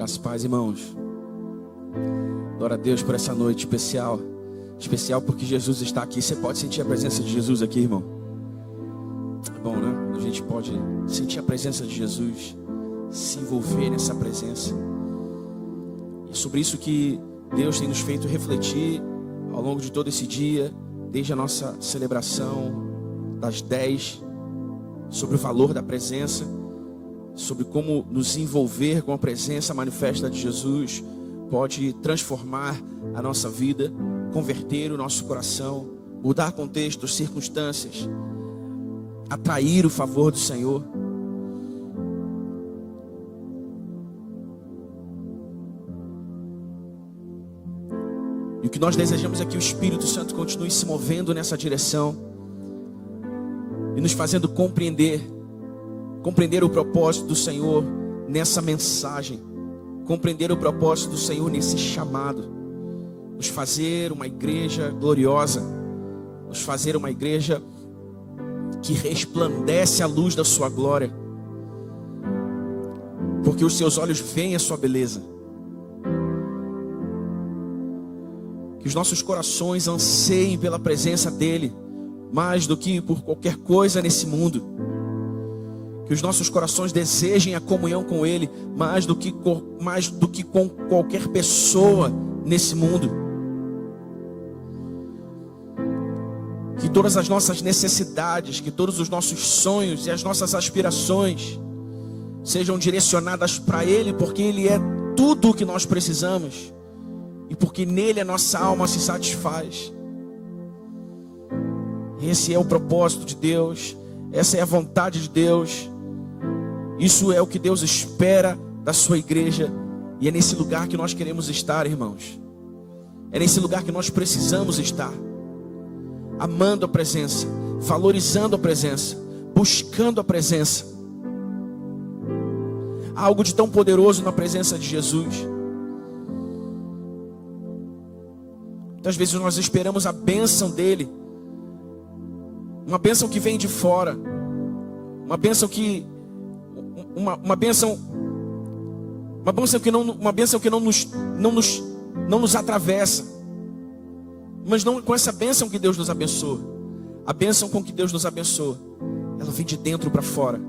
Graças e paz, irmãos. Glória a Deus por essa noite especial. Especial porque Jesus está aqui. Você pode sentir a presença de Jesus aqui, irmão? É bom, né? A gente pode sentir a presença de Jesus, se envolver nessa presença. E é sobre isso que Deus tem nos feito refletir ao longo de todo esse dia, desde a nossa celebração das 10, sobre o valor da presença, sobre como nos envolver com a presença manifesta de Jesus pode transformar a nossa vida, converter o nosso coração, mudar contextos, circunstâncias, atrair o favor do Senhor. E o que nós desejamos é que o Espírito Santo continue se movendo nessa direção e nos fazendo compreender o propósito do Senhor nessa mensagem, compreender o propósito do Senhor nesse chamado, nos fazer uma igreja gloriosa, nos fazer uma igreja que resplandece a luz da sua glória, porque os seus olhos veem a sua beleza, que os nossos corações anseiem pela presença dEle, mais do que por qualquer coisa nesse mundo, que os nossos corações desejem a comunhão com Ele, mais do que com qualquer pessoa nesse mundo. Que todas as nossas necessidades, que todos os nossos sonhos e as nossas aspirações sejam direcionadas para Ele, porque Ele é tudo o que nós precisamos e porque nele a nossa alma se satisfaz. Esse é o propósito de Deus, essa é a vontade de Deus. Isso é o que Deus espera da sua igreja. E é nesse lugar que nós queremos estar, irmãos. É nesse lugar que nós precisamos estar. Amando a presença, valorizando a presença, buscando a presença. Há algo de tão poderoso na presença de Jesus. Muitas vezes nós esperamos a bênção dele, uma bênção que vem de fora, uma bênção que não nos atravessa, mas não com essa bênção que Deus nos abençoa. A bênção com que Deus nos abençoa, ela vem de dentro para fora.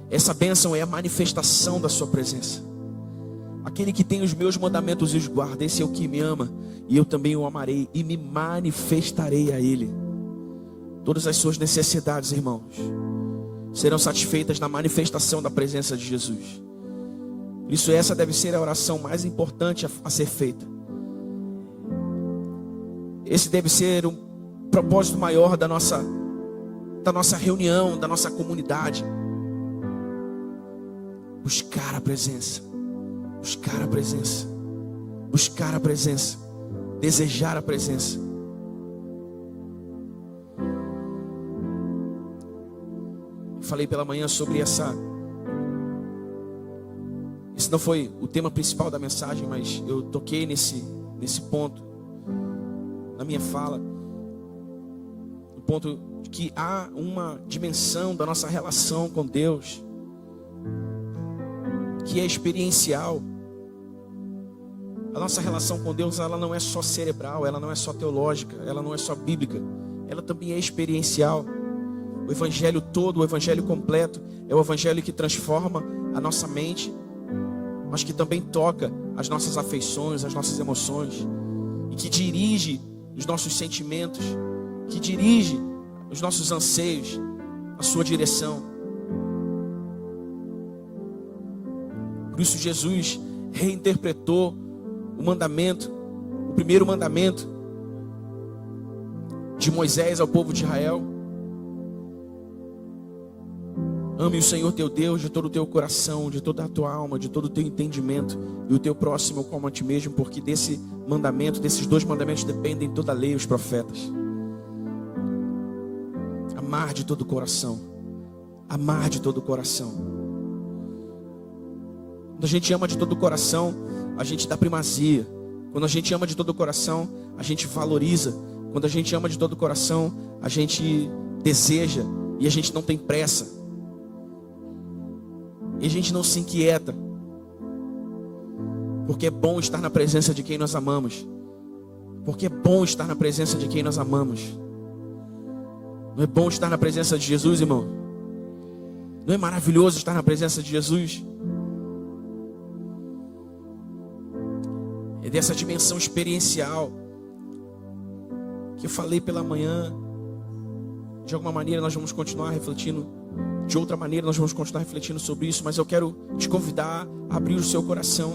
Essa bênção é a manifestação da sua presença. Aquele que tem os meus mandamentos e os guarda, esse é o que me ama, e eu também o amarei e me manifestarei a ele. Todas as suas necessidades, irmãos, serão satisfeitas na manifestação da presença de Jesus. Por isso essa deve ser a oração mais importante a ser feita. Esse deve ser um propósito maior da nossa reunião, da nossa comunidade. Buscar a presença, buscar a presença, buscar a presença, desejar a presença. Falei pela manhã sobre esse não foi o tema principal da mensagem, mas eu toquei nesse ponto na minha fala, o ponto de que há uma dimensão da nossa relação com Deus que é experiencial. A nossa relação com Deus, ela não é só cerebral, ela não é só teológica, ela não é só bíblica, ela também é experiencial. O evangelho todo, o evangelho completo, é o evangelho que transforma a nossa mente, mas que também toca as nossas afeições, as nossas emoções, e que dirige os nossos sentimentos, que dirige os nossos anseios, a sua direção. Por isso Jesus reinterpretou o mandamento, o primeiro mandamento de Moisés ao povo de Israel: ame o Senhor teu Deus de todo o teu coração, de toda a tua alma, de todo o teu entendimento, e o teu próximo como a ti mesmo, porque desse mandamento, desses dois mandamentos dependem toda a lei e os profetas. Amar de todo o coração, amar de todo o coração. Quando a gente ama de todo o coração, a gente dá primazia. Quando a gente ama de todo o coração, a gente valoriza. Quando a gente ama de todo o coração, a gente deseja e a gente não tem pressa. E a gente não se inquieta. Porque é bom estar na presença de quem nós amamos. Porque é bom estar na presença de quem nós amamos. Não é bom estar na presença de Jesus, irmão? Não é maravilhoso estar na presença de Jesus? É dessa dimensão experiencial que eu falei pela manhã. De alguma maneira nós vamos continuar refletindo. De outra maneira nós vamos continuar refletindo sobre isso. Mas eu quero te convidar a abrir o seu coração.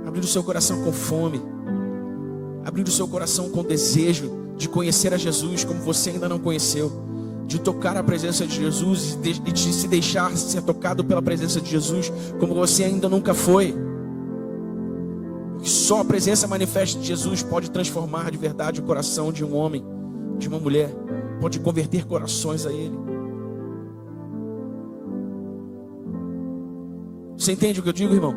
Abrir o seu coração com fome. Abrir o seu coração com desejo de conhecer a Jesus como você ainda não conheceu. De tocar a presença de Jesus e de se deixar ser tocado pela presença de Jesus como você ainda nunca foi. Só a presença manifesta de Jesus pode transformar de verdade o coração de um homem, de uma mulher. Pode converter corações a Ele. Você entende o que eu digo, irmão?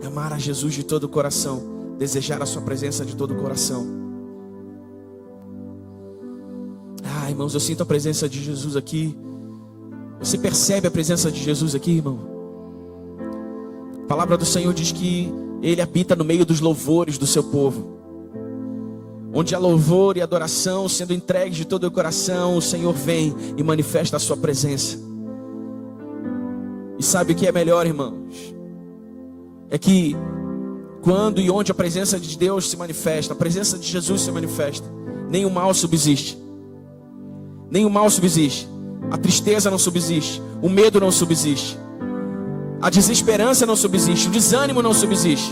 Amar a Jesus de todo o coração, desejar a sua presença de todo o coração. Irmãos, eu sinto a presença de Jesus aqui. Você percebe a presença de Jesus aqui, irmão? A palavra do Senhor diz que Ele habita no meio dos louvores do seu povo. Onde há louvor e adoração sendo entregues de todo o coração, o Senhor vem e manifesta a sua presença. E sabe o que é melhor, irmãos? É que quando e onde a presença de Deus se manifesta, a presença de Jesus se manifesta, nenhum mal subsiste. Nenhum mal subsiste. A tristeza não subsiste. O medo não subsiste. A desesperança não subsiste. O desânimo não subsiste.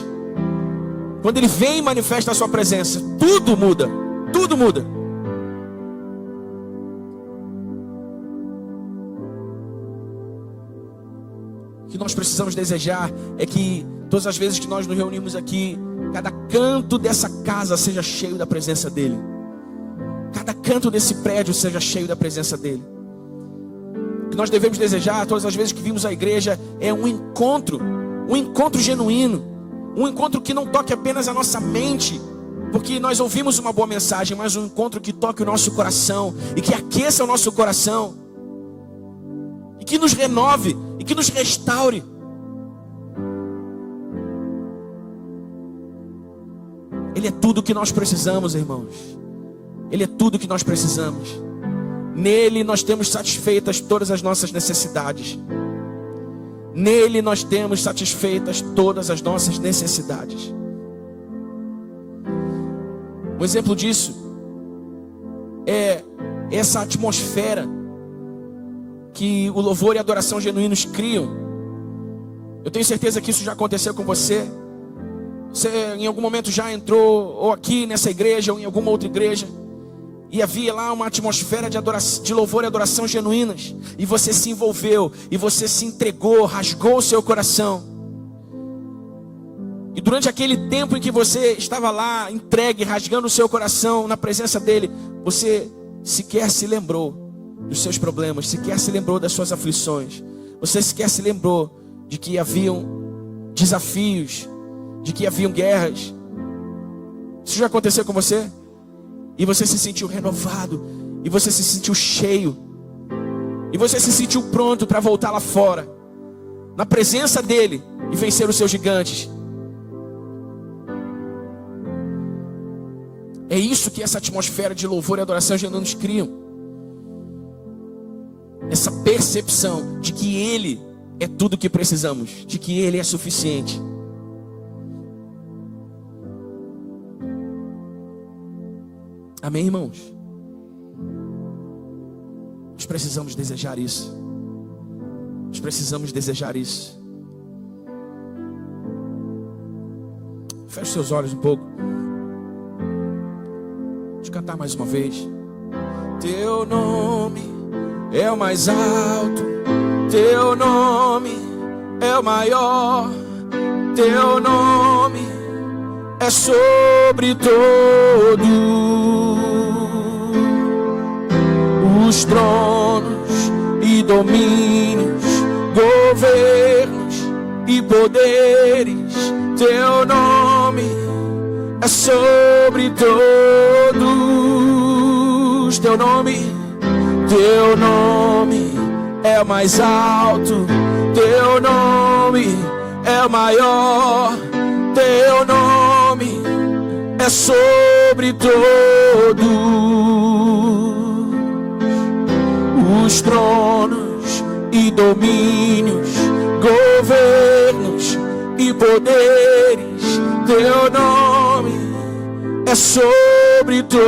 Quando Ele vem e manifesta a sua presença, tudo muda. Tudo muda. O que nós precisamos desejar é que todas as vezes que nós nos reunimos aqui, cada canto dessa casa seja cheio da presença dEle. Cada canto desse prédio seja cheio da presença dEle. O que nós devemos desejar todas as vezes que vimos a igreja é um encontro genuíno, um encontro que não toque apenas a nossa mente, porque nós ouvimos uma boa mensagem, mas um encontro que toque o nosso coração e que aqueça o nosso coração e que nos renove e que nos restaure. Ele é tudo o que nós precisamos, irmãos. Ele é tudo o que nós precisamos. Nele nós temos satisfeitas todas as nossas necessidades. Nele nós temos satisfeitas todas as nossas necessidades. Um exemplo disso é essa atmosfera que o louvor e a adoração genuínos criam. Eu tenho certeza que isso já aconteceu com você. Você em algum momento já entrou ou aqui nessa igreja ou em alguma outra igreja e havia lá uma atmosfera de louvor e adoração genuínas. E você se envolveu. E você se entregou. Rasgou o seu coração. E durante aquele tempo em que você estava lá, entregue, rasgando o seu coração na presença dEle, você sequer se lembrou dos seus problemas. Sequer se lembrou das suas aflições. Você sequer se lembrou de que haviam desafios. De que haviam guerras. Isso já aconteceu com você? E você se sentiu renovado. E você se sentiu cheio. E você se sentiu pronto para voltar lá fora, na presença dEle, e vencer os seus gigantes. É isso que essa atmosfera de louvor e adoração genuínos criam. Essa percepção de que Ele é tudo o que precisamos. De que Ele é suficiente. Amém, irmãos? Nós precisamos desejar isso. Nós precisamos desejar isso. Feche seus olhos um pouco. Deixa eu cantar mais uma vez. Teu nome é o mais alto. Teu nome é o maior. Teu nome é sobre todos os tronos e domínios, governos e poderes. Teu nome é sobre todos. Teu nome é o mais alto. Teu nome é o maior. Teu nome é sobre todos os tronos e domínios, governos e poderes. Teu nome é sobre todos,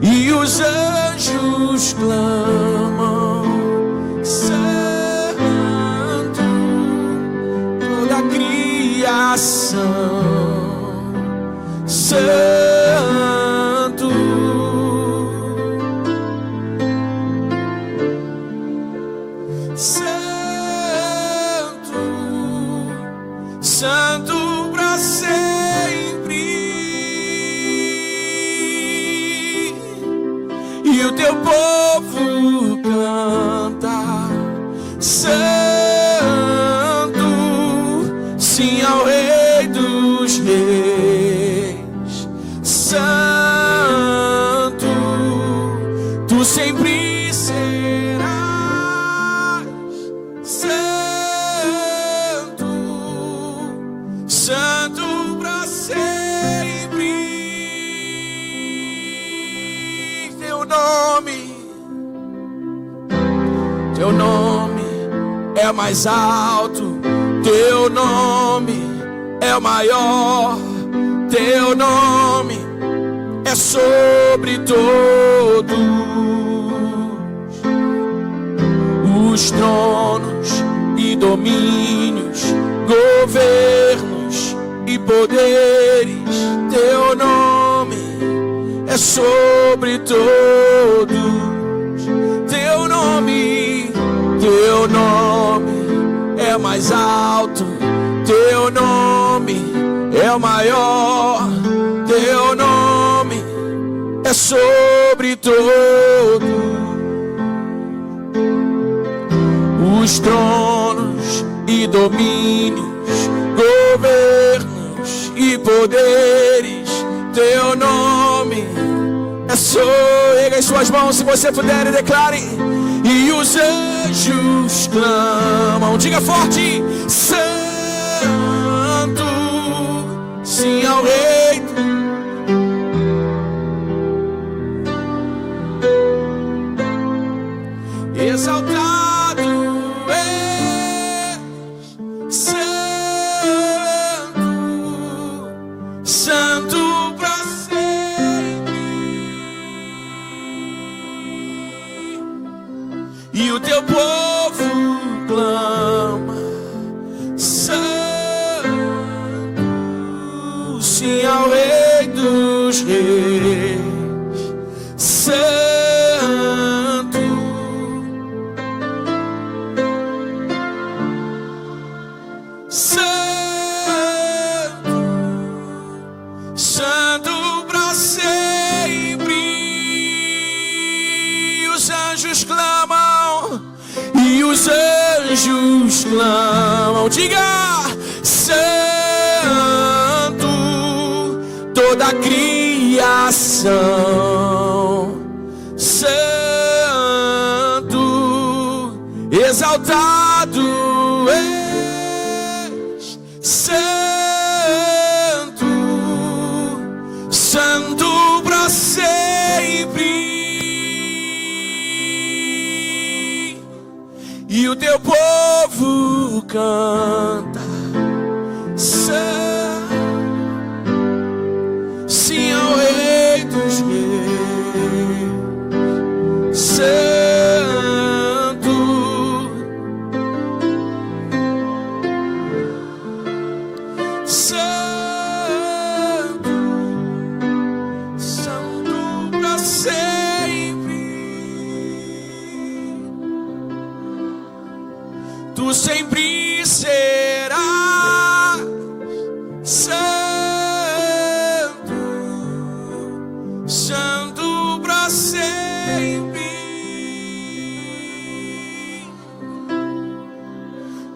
e os anjos clamam: Santo, toda a criação, Santo, Santo, Santo para sempre. E o teu povo canta: Santo, sim, ao Rei dos Reis. Santo, tu sempre serás. Santo, Santo para sempre. Teu nome é mais alto, teu nome é o maior, teu nome é sobre todos os tronos e domínios, governos e poderes. Teu nome é sobre todos. Teu nome é mais alto, teu nome é o maior, teu nome é sobre todos os tronos e domínios, governos e poderes. Teu nome é sobre. Erga as suas mãos se você puder e declare: e os anjos clamam. Diga forte: Santo, sim, ao Rei. Exaltado és, Santo, Santo para sempre. E o teu povo clama: Santo, sim, ao Rei dos Reis. Santo, Santo, Santo para sempre. E os anjos clamam, e os anjos clamam. Diga: Santo, toda a criação, Santo, exaltado és, Santo, Santo para sempre. E o teu povo canta: Santo, sim, ao Rei dos Reis. Santo, Santo, Santo para sempre. Tu sempre serás Santo, Santo para sempre.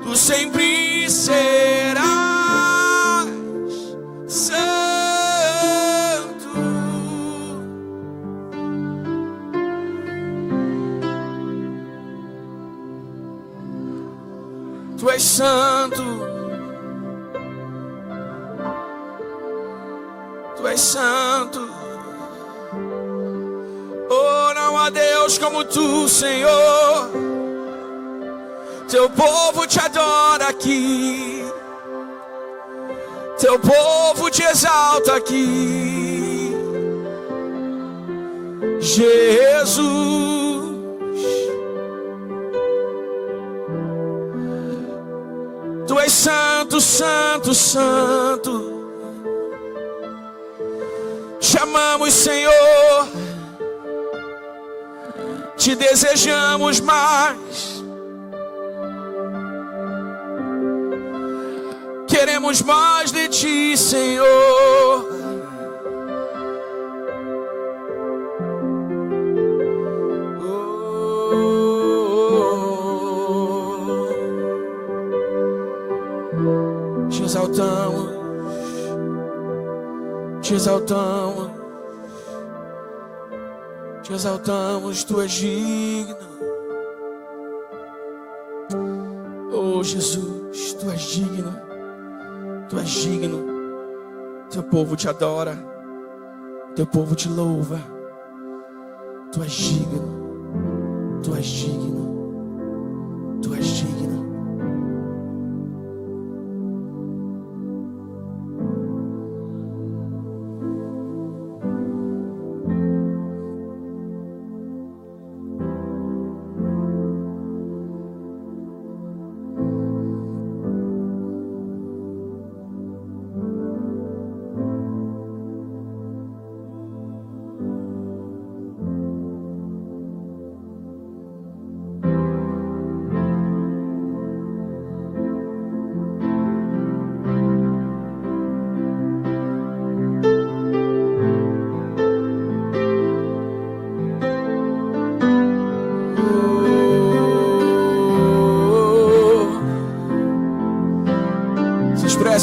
Tu sempre serás Tu és santo. Oh, não há Deus como tu, Senhor. Teu povo te adora aqui. Teu povo te exalta aqui. Jesus, Tu és santo, santo, santo. Te amamos, Senhor. Te desejamos mais. Queremos mais de Ti, Senhor. Te exaltamos, te exaltamos, te exaltamos. Tu és digno. Oh Jesus, Tu és digno. Tu és digno. Teu povo te adora. Teu povo te louva. Tu és digno. Tu és digno. Tu és digno.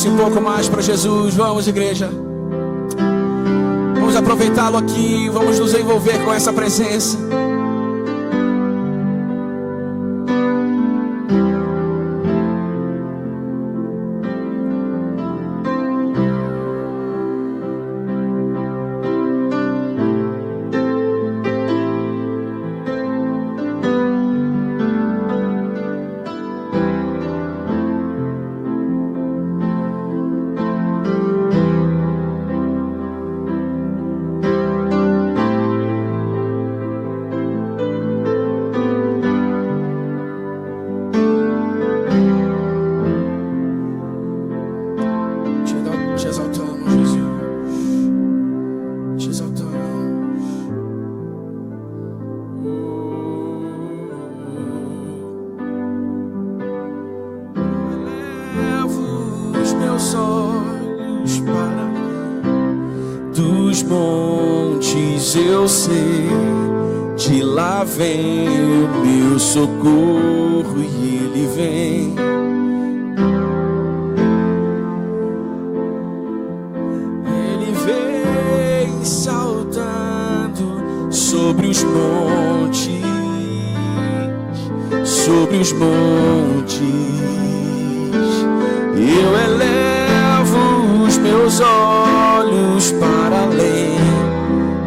Um pouco mais para Jesus. Vamos, igreja. Vamos aproveitá-lo aqui. Vamos nos envolver com essa presença. Eu sei, de lá vem o meu socorro e Ele vem. Ele vem saltando sobre os montes, sobre os montes. Eu elevo os meus olhos para além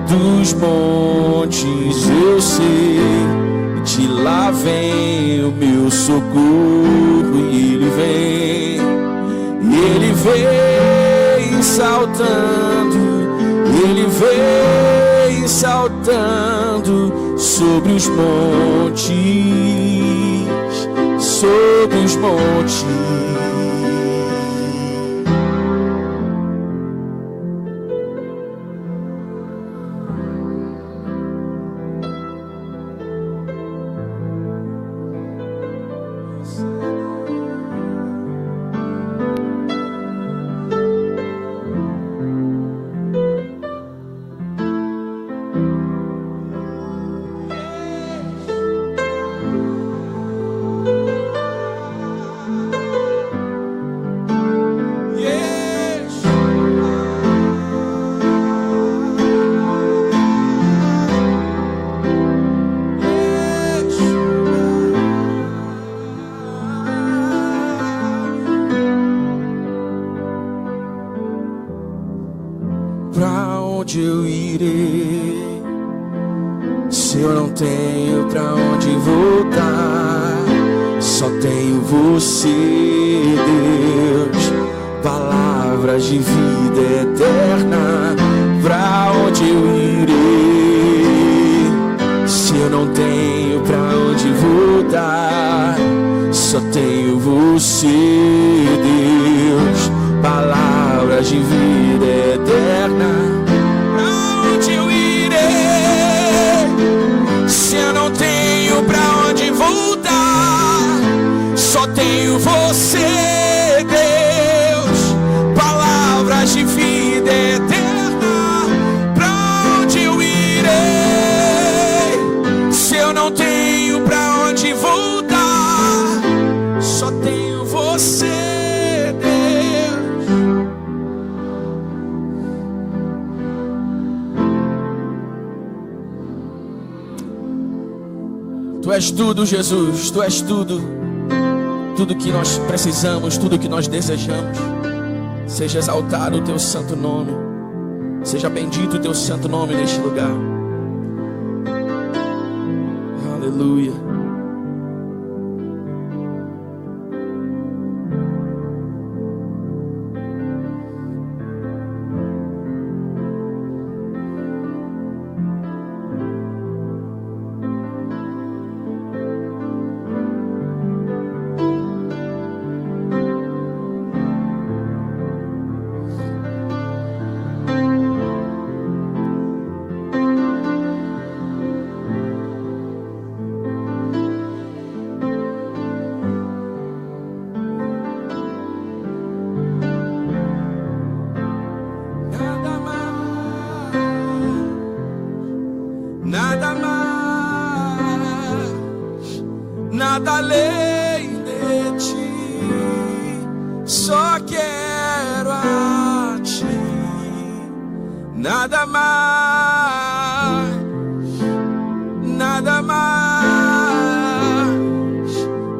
dos montes, eu sei, de lá vem o meu socorro e Ele vem saltando, Ele vem saltando sobre os montes, sobre os montes. onde eu irei? Se eu não tenho pra onde voltar, só tenho você, Deus. Palavras de vida eterna, pra onde eu irei? Se eu não tenho pra onde voltar, só tenho você, Deus. Palavras de vida eterna, pra onde eu irei? Se eu não tenho pra onde voltar, só tenho você, Deus. Palavras de vida eterna, pra onde eu irei? Se eu não tenho pra onde voltar, só tenho você, Deus. Tu és tudo, Jesus, Tu és tudo. Tudo que nós precisamos, tudo que nós desejamos. Seja exaltado o Teu santo nome. Seja bendito o Teu santo nome neste lugar. Aleluia. Nada além de Ti, só quero a Ti. Nada mais, nada mais,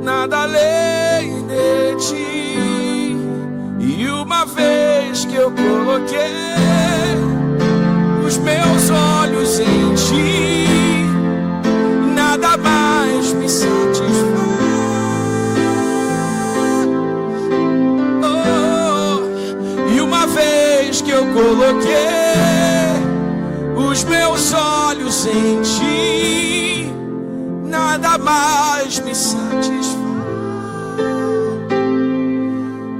nada além de Ti. E uma vez que eu coloquei os meus olhos em Ti, nada mais me satisfaz. Oh, e uma vez que eu coloquei os meus olhos em Ti, nada mais me satisfaz.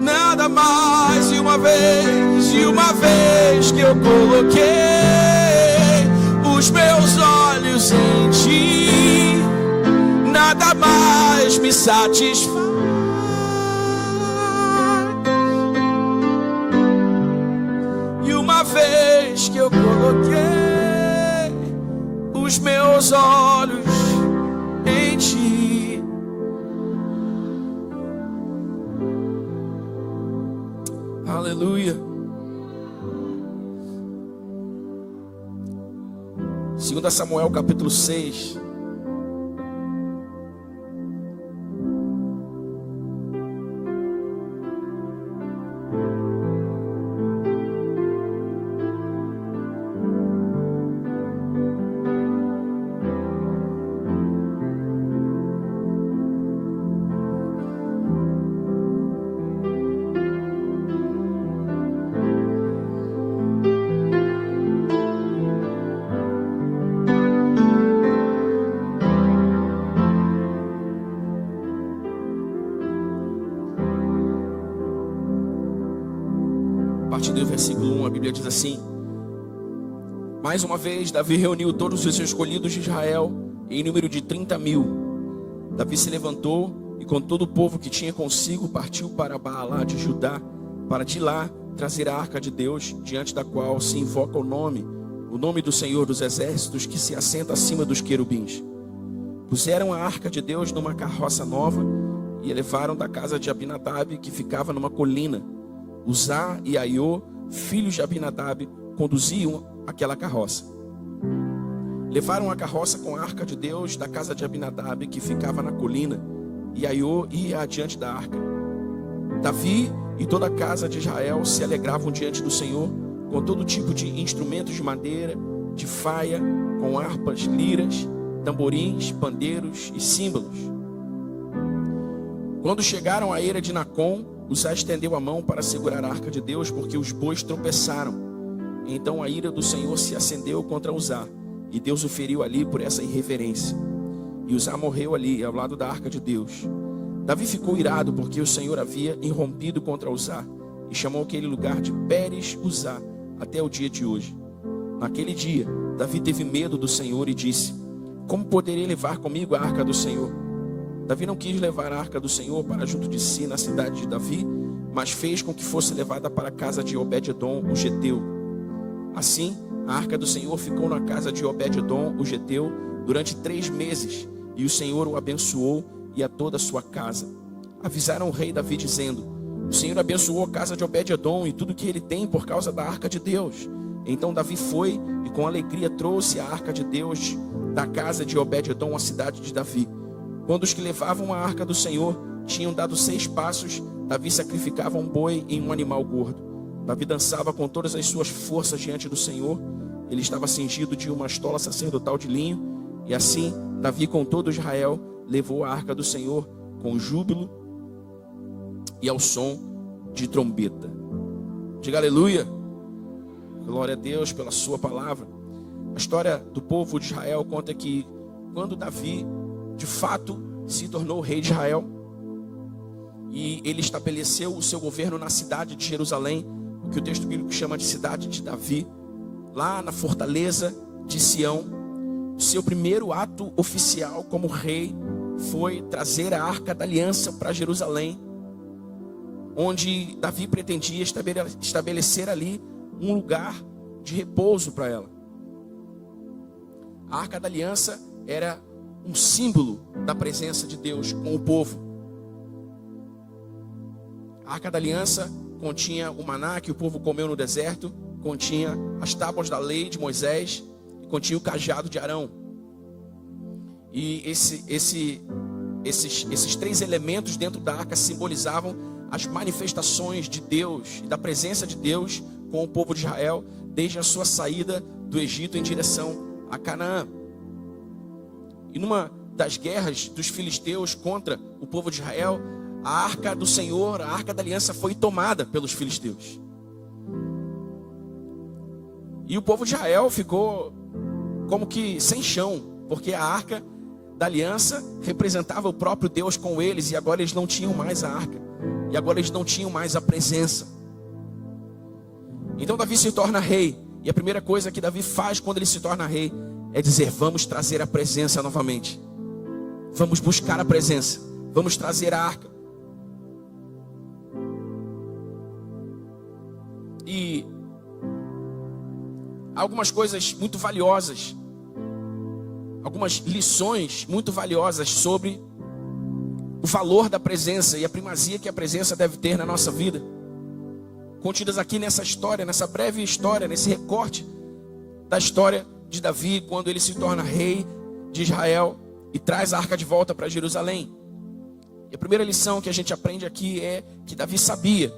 Nada mais. E uma vez que eu coloquei os meus olhos em Ti, nada mais me satisfaz. E uma vez que eu coloquei os meus olhos em Ti, aleluia. 2 Samuel capítulo 6. A partir do versículo 1, a Bíblia diz assim: mais uma vez Davi reuniu todos os seus escolhidos de Israel, em número de 30.000. Davi se levantou e com todo o povo que tinha consigo partiu para Baalá de Judá, para de lá trazer a arca de Deus, diante da qual se invoca o nome do Senhor dos exércitos, que se assenta acima dos querubins. Puseram a arca de Deus numa carroça nova e a levaram da casa de Abinadab, que ficava numa colina. Uzá e Aiô, filhos de Abinadab, conduziam aquela carroça. Levaram a carroça com a arca de Deus da casa de Abinadab, que ficava na colina, e Aiô ia adiante da arca. Davi e toda a casa de Israel se alegravam diante do Senhor, com todo tipo de instrumentos de madeira, de faia, com harpas, liras, tamborins, pandeiros e símbolos. Quando chegaram à eira de Nacon, Uzá estendeu a mão para segurar a arca de Deus, porque os bois tropeçaram. Então a ira do Senhor se acendeu contra Uzá, e Deus o feriu ali por essa irreverência. E Uzá morreu ali, ao lado da arca de Deus. Davi ficou irado, porque o Senhor havia irrompido contra Uzá, e chamou aquele lugar de Pérez Uzá, até o dia de hoje. Naquele dia, Davi teve medo do Senhor e disse: como poderei levar comigo a arca do Senhor? Davi não quis levar a arca do Senhor para junto de si na cidade de Davi, mas fez com que fosse levada para a casa de Obed-edom, o geteu. Assim, a arca do Senhor ficou na casa de Obed-edom, o geteu, durante 3 meses, e o Senhor o abençoou e a toda a sua casa. Avisaram o rei Davi dizendo: o Senhor abençoou a casa de Obed-edom e tudo que ele tem por causa da arca de Deus. Então Davi foi e com alegria trouxe a arca de Deus da casa de Obed-edom à cidade de Davi. Quando os que levavam a arca do Senhor tinham dado 6 passos, Davi sacrificava um boi em um animal gordo. Davi dançava com todas as suas forças diante do Senhor. Ele estava cingido de uma estola sacerdotal de linho. E assim, Davi com todo Israel levou a arca do Senhor com júbilo e ao som de trombeta. Diga aleluia. Glória a Deus pela sua palavra. A história do povo de Israel conta que quando Davi de fato se tornou rei de Israel, e ele estabeleceu o seu governo na cidade de Jerusalém, o que o texto bíblico chama de cidade de Davi, lá na fortaleza de Sião. O seu primeiro ato oficial como rei foi trazer a arca da aliança para Jerusalém, onde Davi pretendia estabelecer ali um lugar de repouso para ela. A arca da aliança era um símbolo da presença de Deus com o povo. A arca da aliança continha o maná que o povo comeu no deserto, continha as tábuas da lei de Moisés, e continha o cajado de Arão. E esses 3 elementos dentro da arca simbolizavam as manifestações de Deus e da presença de Deus com o povo de Israel, desde a sua saída do Egito em direção a Canaã. E numa das guerras dos filisteus contra o povo de Israel, a arca do Senhor, a arca da aliança, foi tomada pelos filisteus. E o povo de Israel ficou como que sem chão, porque a arca da aliança representava o próprio Deus com eles, e agora eles não tinham mais a arca, e agora eles não tinham mais a presença. Então Davi se torna rei, e a primeira coisa que Davi faz quando ele se torna rei é dizer: vamos trazer a presença novamente, vamos buscar a presença, vamos trazer a arca. E algumas coisas muito valiosas, algumas lições muito valiosas sobre o valor da presença e a primazia que a presença deve ter na nossa vida, contidas aqui nessa história, nessa breve história, nesse recorte da história de Davi, quando ele se torna rei de Israel e traz a arca de volta para Jerusalém. E a primeira lição que a gente aprende aqui é que Davi sabia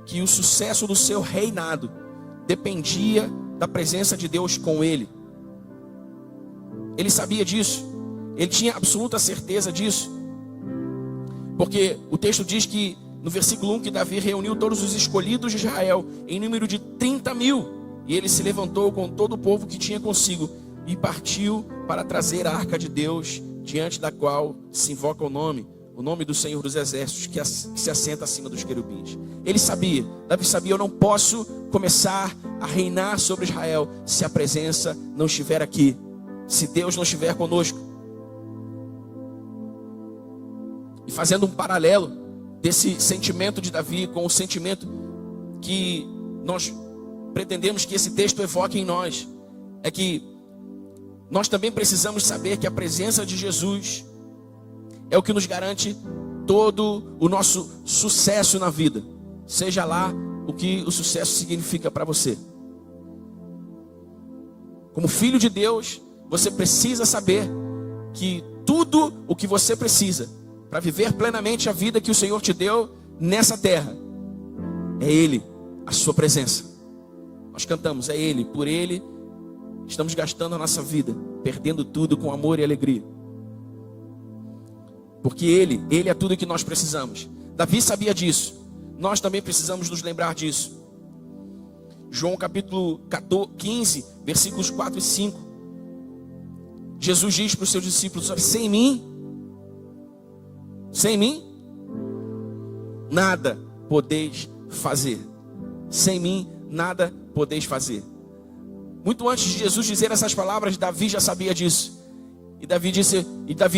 que o sucesso do seu reinado dependia da presença de Deus com ele. Ele sabia disso, ele tinha absoluta certeza disso, porque o texto diz que no versículo 1 que Davi reuniu todos os escolhidos de Israel em número de 30.000, e ele se levantou com todo o povo que tinha consigo e partiu para trazer a arca de Deus, diante da qual se invoca o nome do Senhor dos Exércitos, que se assenta acima dos querubins. Ele sabia, Davi sabia: eu não posso começar a reinar sobre Israel se a presença não estiver aqui, se Deus não estiver conosco. E fazendo um paralelo desse sentimento de Davi com o sentimento que nós pretendemos que esse texto evoque em nós, é que nós também precisamos saber que a presença de Jesus é o que nos garante todo o nosso sucesso na vida, seja lá o que o sucesso significa para você. Como filho de Deus, você precisa saber que tudo o que você precisa para viver plenamente a vida que o Senhor te deu nessa terra é Ele, a sua presença. Nós cantamos, é Ele, por Ele estamos gastando a nossa vida, perdendo tudo com amor e alegria. Porque Ele é tudo que nós precisamos. Davi sabia disso. Nós também precisamos nos lembrar disso. João capítulo 15, versículos 4 e 5. Jesus diz para os seus discípulos: sem mim, nada podeis fazer. Sem mim, nada podeis fazer. Muito antes de Jesus dizer essas palavras, Davi já sabia disso. E Davi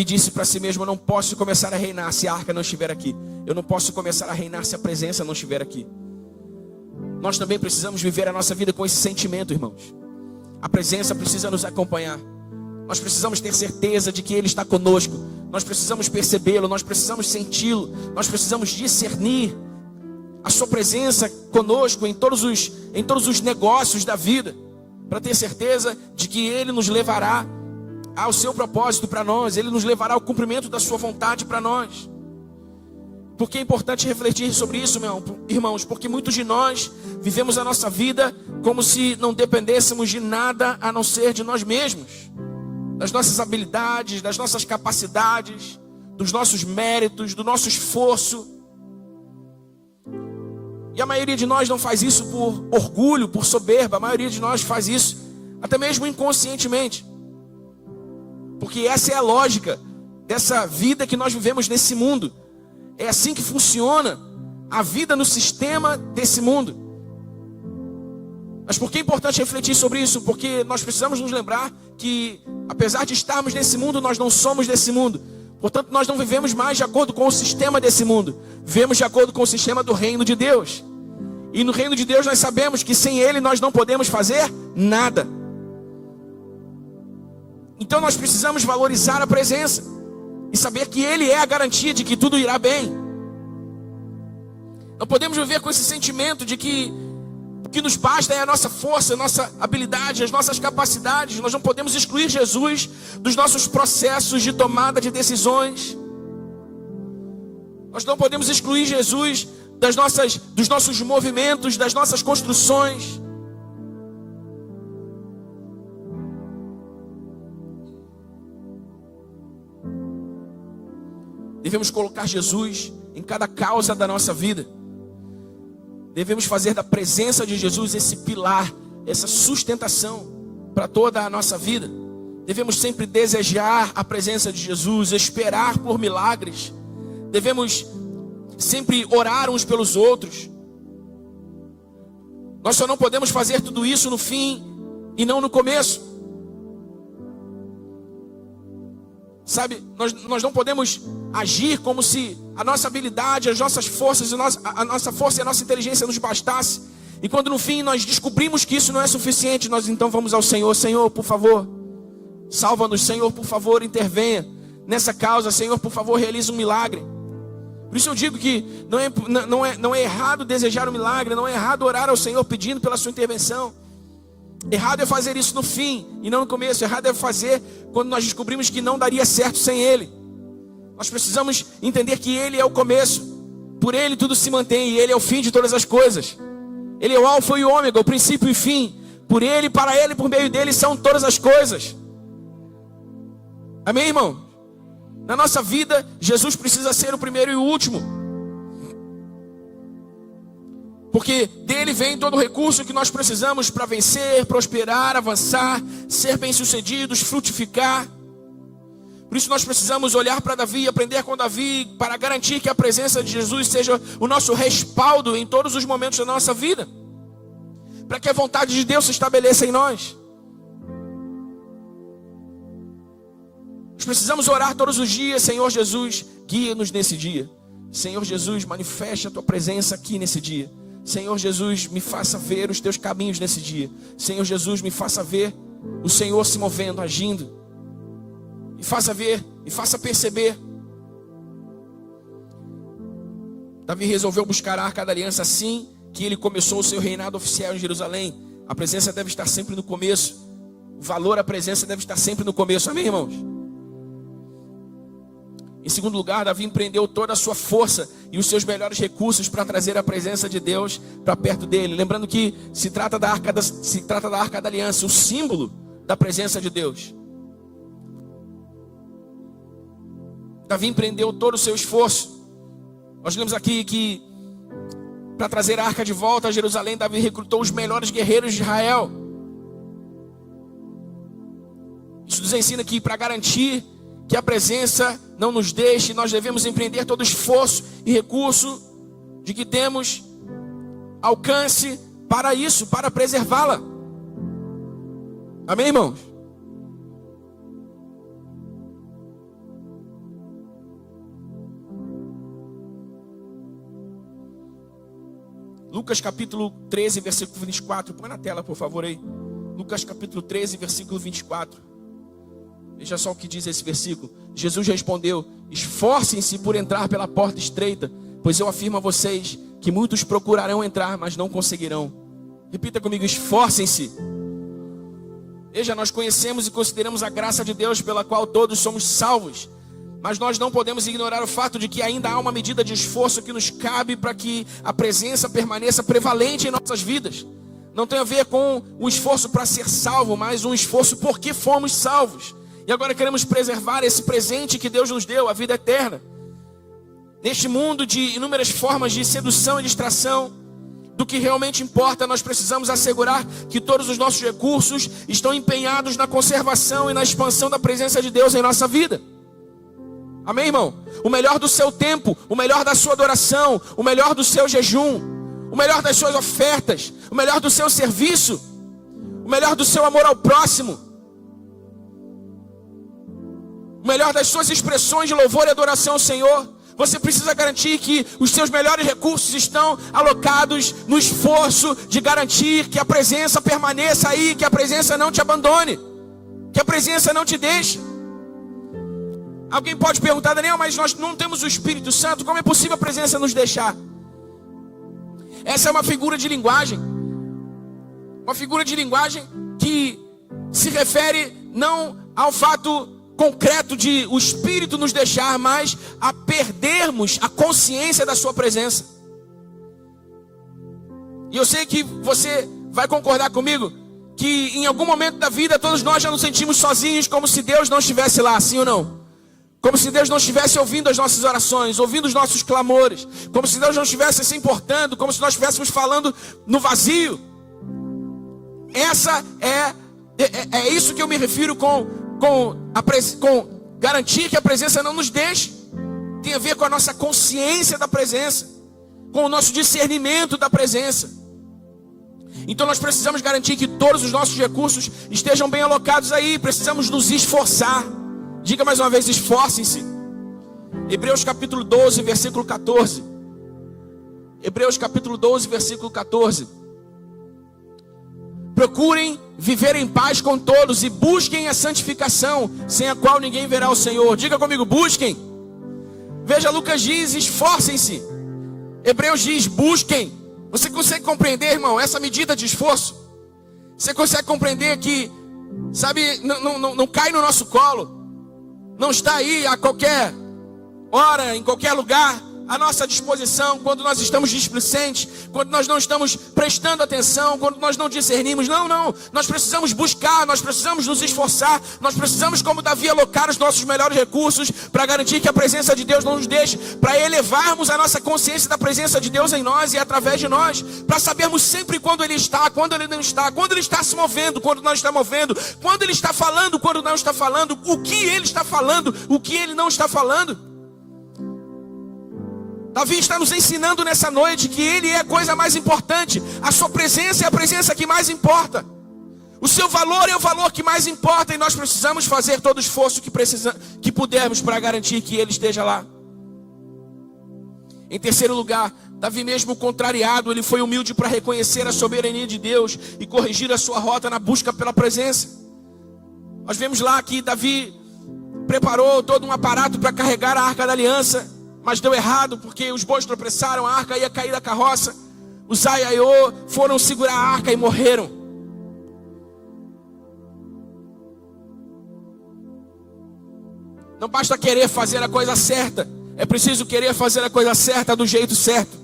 disse para si mesmo: eu não posso começar a reinar se a arca não estiver aqui. Eu não posso começar a reinar se a presença não estiver aqui. Nós também precisamos viver a nossa vida com esse sentimento, irmãos. A presença precisa nos acompanhar. Nós precisamos ter certeza de que Ele está conosco. Nós precisamos percebê-lo, nós precisamos senti-lo. Nós precisamos discernir a sua presença conosco em todos os negócios da vida, para ter certeza de que Ele nos levará ao seu propósito para nós. Ele nos levará ao cumprimento da sua vontade para nós. Porque é importante refletir sobre isso, irmãos, porque muitos de nós vivemos a nossa vida como se não dependêssemos de nada a não ser de nós mesmos, das nossas habilidades, das nossas capacidades, dos nossos méritos, do nosso esforço. E a maioria de nós não faz isso por orgulho, por soberba. A maioria de nós faz isso até mesmo inconscientemente. Porque essa é a lógica dessa vida que nós vivemos nesse mundo. É assim que funciona a vida no sistema desse mundo. Mas por que é importante refletir sobre isso? Porque nós precisamos nos lembrar que, apesar de estarmos nesse mundo, nós não somos desse mundo. Portanto, nós não vivemos mais de acordo com o sistema desse mundo. Vivemos de acordo com o sistema do reino de Deus. E no reino de Deus nós sabemos que sem Ele nós não podemos fazer nada. Então nós precisamos valorizar a presença e saber que Ele é a garantia de que tudo irá bem. Não podemos viver com esse sentimento de que o que nos basta é a nossa força, a nossa habilidade, as nossas capacidades. Nós não podemos excluir Jesus dos nossos processos de tomada de decisões. Nós não podemos excluir Jesus dos nossos movimentos, das nossas construções. Devemos colocar Jesus em cada causa da nossa vida. Devemos fazer da presença de Jesus esse pilar, essa sustentação para toda a nossa vida. Devemos sempre desejar a presença de Jesus, esperar por milagres. Devemos sempre orar uns pelos outros. Nós só não podemos fazer tudo isso no fim e não no começo. Sabe, nós não podemos agir como se a nossa habilidade, as nossas forças, a nossa força e a nossa inteligência nos bastasse. E quando no fim nós descobrimos que isso não é suficiente, nós então vamos ao Senhor. Senhor, por favor, salva-nos. Senhor, por favor, intervenha nessa causa. Senhor, por favor, realize um milagre. Por isso eu digo que não é errado desejar um milagre, não é errado orar ao Senhor pedindo pela sua intervenção. Errado é fazer isso no fim e não no começo. Errado é fazer quando nós descobrimos que não daria certo sem Ele. Nós precisamos entender que Ele é o começo. Por Ele tudo se mantém e Ele é o fim de todas as coisas. Ele é o alfa e o ômega, o princípio e fim. Por Ele, para Ele, por meio dEle são todas as coisas. Amém, irmão? Na nossa vida, Jesus precisa ser o primeiro e o último. Porque dele vem todo o recurso que nós precisamos para vencer, prosperar, avançar, ser bem-sucedidos, frutificar. Por isso nós precisamos olhar para Davi e aprender com Davi para garantir que a presença de Jesus seja o nosso respaldo em todos os momentos da nossa vida. Para que a vontade de Deus se estabeleça em nós. Nós precisamos orar todos os dias: Senhor Jesus, guia-nos nesse dia. Senhor Jesus, manifeste a tua presença aqui nesse dia. Senhor Jesus, me faça ver os teus caminhos nesse dia. Senhor Jesus, me faça ver o Senhor se movendo, agindo. Me faça ver, me faça perceber. Davi resolveu buscar a arca da aliança assim que ele começou o seu reinado oficial em Jerusalém. A presença deve estar sempre no começo. O valor à presença deve estar sempre no começo. Amém, irmãos? Em segundo lugar, Davi empreendeu toda a sua força e os seus melhores recursos para trazer a presença de Deus para perto dele. Lembrando que se trata da Arca da Aliança, o símbolo da presença de Deus. Davi empreendeu todo o seu esforço. Nós lemos aqui que para trazer a arca de volta a Jerusalém, Davi recrutou os melhores guerreiros de Israel. Isso nos ensina que para garantir que a presença não nos deixe, nós devemos empreender todo o esforço e recurso de que temos alcance para isso, para preservá-la. Amém, irmãos? Lucas capítulo 13, versículo 24. Põe na tela, por favor, aí. Lucas capítulo 13, versículo 24. Veja só o que diz esse versículo. Jesus respondeu: esforcem-se por entrar pela porta estreita, pois eu afirmo a vocês que muitos procurarão entrar, mas não conseguirão. Repita comigo: esforcem-se. Veja, nós conhecemos e consideramos a graça de Deus pela qual todos somos salvos. Mas nós não podemos ignorar o fato de que ainda há uma medida de esforço que nos cabe para que a presença permaneça prevalente em nossas vidas. Não tem a ver com o esforço para ser salvo, mas um esforço porque fomos salvos. E agora queremos preservar esse presente que Deus nos deu, a vida eterna. Neste mundo de inúmeras formas de sedução e distração, do que realmente importa, nós precisamos assegurar que todos os nossos recursos estão empenhados na conservação e na expansão da presença de Deus em nossa vida. Amém, irmão? O melhor do seu tempo, o melhor da sua adoração, o melhor do seu jejum, o melhor das suas ofertas, o melhor do seu serviço, o melhor do seu amor ao próximo, o melhor das suas expressões de louvor e adoração ao Senhor. Você precisa garantir que os seus melhores recursos estão alocados no esforço de garantir que a presença permaneça aí, que a presença não te abandone, que a presença não te deixe. Alguém pode perguntar: Daniel, mas nós não temos o Espírito Santo, como é possível a presença nos deixar? Essa é uma figura de linguagem. Uma figura de linguagem que se refere não ao fato concreto de o Espírito nos deixar, mas a perdermos a consciência da sua presença. E eu sei que você vai concordar comigo que em algum momento da vida todos nós já nos sentimos sozinhos, como se Deus não estivesse lá, sim ou não? Como se Deus não estivesse ouvindo as nossas orações, ouvindo os nossos clamores, como se Deus não estivesse se importando, como se nós estivéssemos falando no vazio. Essa é isso que eu me refiro com garantir que a presença não nos deixe. Tem a ver com a nossa consciência da presença, com o nosso discernimento da presença. Então nós precisamos garantir que todos os nossos recursos estejam bem alocados aí. Precisamos nos esforçar. Diga mais uma vez: esforcem-se. Hebreus capítulo 12, versículo 14. Hebreus capítulo 12, versículo 14. Procurem viver em paz com todos e busquem a santificação, sem a qual ninguém verá o Senhor. Diga comigo: busquem. Veja, Lucas diz: esforcem-se. Hebreus diz: busquem. Você consegue compreender, irmão, essa medida de esforço? Você consegue compreender que, sabe, não cai no nosso colo, não está aí a qualquer hora, em qualquer lugar, à nossa disposição, quando nós estamos displicentes, quando nós não estamos prestando atenção, quando nós não discernimos. Não, nós precisamos buscar, nós precisamos nos esforçar, nós precisamos, como Davi, alocar os nossos melhores recursos para garantir que a presença de Deus não nos deixe, para elevarmos a nossa consciência da presença de Deus em nós e através de nós, para sabermos sempre quando Ele está, quando Ele não está, quando Ele está se movendo, quando não está movendo, quando Ele está falando, quando não está falando, o que Ele está falando, o que Ele não está falando. Davi está nos ensinando nessa noite que Ele é a coisa mais importante. A sua presença é a presença que mais importa. O seu valor é o valor que mais importa. E nós precisamos fazer todo o esforço que pudermos para garantir que Ele esteja lá. Em terceiro lugar, Davi, mesmo contrariado, ele foi humilde para reconhecer a soberania de Deus e corrigir a sua rota na busca pela presença. Nós vemos lá que Davi preparou todo um aparato para carregar a Arca da Aliança, mas deu errado porque os bois tropeçaram, a arca ia cair da carroça. Os Uzai e Aiô foram segurar a arca e morreram. Não basta querer fazer a coisa certa. É preciso querer fazer a coisa certa do jeito certo.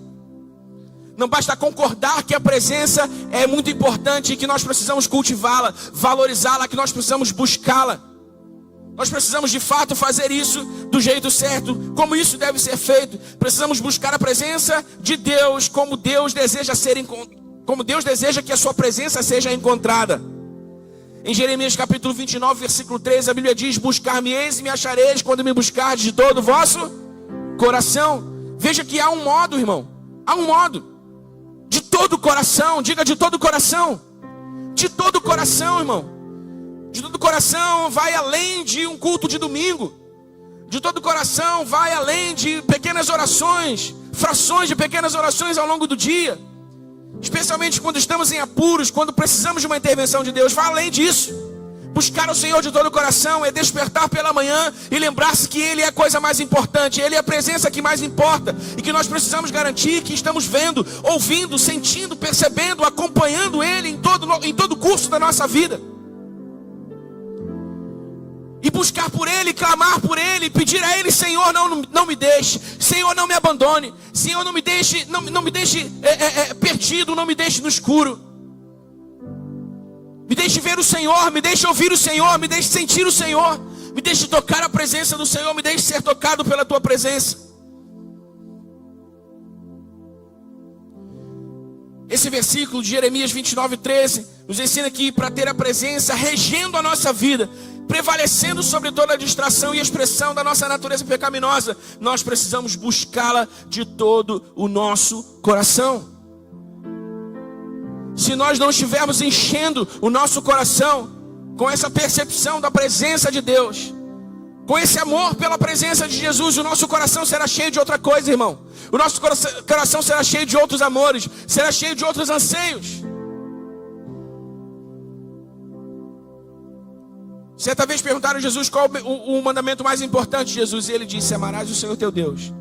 Não basta concordar que a presença é muito importante e que nós precisamos cultivá-la, valorizá-la, que nós precisamos buscá-la. Nós precisamos de fato fazer isso do jeito certo, como isso deve ser feito. Precisamos buscar a presença de Deus como Deus deseja que a sua presença seja encontrada. Em Jeremias capítulo 29, versículo 3, a Bíblia diz: buscar-me-eis e me achareis quando me buscardes de todo o vosso coração. Veja que há um modo, irmão. Há um modo. De todo o coração. Diga: de todo o coração. De todo o coração, irmão. De todo o coração vai além de um culto de domingo. De todo o coração vai além de pequenas orações, frações de pequenas orações ao longo do dia. Especialmente quando estamos em apuros, quando precisamos de uma intervenção de Deus. Vai além disso. Buscar o Senhor de todo o coração é despertar pela manhã e lembrar-se que Ele é a coisa mais importante. Ele é a presença que mais importa. E que nós precisamos garantir que estamos vendo, ouvindo, sentindo, percebendo, acompanhando Ele em todo o curso da nossa vida. E buscar por Ele, clamar por Ele, pedir a Ele: Senhor, não me deixe, Senhor, não me abandone, Senhor, não me deixe perdido, não me deixe no escuro. Me deixe ver o Senhor, me deixe ouvir o Senhor, me deixe sentir o Senhor, me deixe tocar a presença do Senhor, me deixe ser tocado pela Tua presença. Esse versículo de Jeremias 29:13 nos ensina que para ter a presença regendo a nossa vida, prevalecendo sobre toda a distração e expressão da nossa natureza pecaminosa, nós precisamos buscá-la de todo o nosso coração. Se nós não estivermos enchendo o nosso coração com essa percepção da presença de Deus, com esse amor pela presença de Jesus, o nosso coração será cheio de outra coisa, irmão. O nosso coração será cheio de outros amores, será cheio de outros anseios. Certa vez perguntaram a Jesus qual o mandamento mais importante, Jesus, e ele disse: amarás o Senhor teu Deus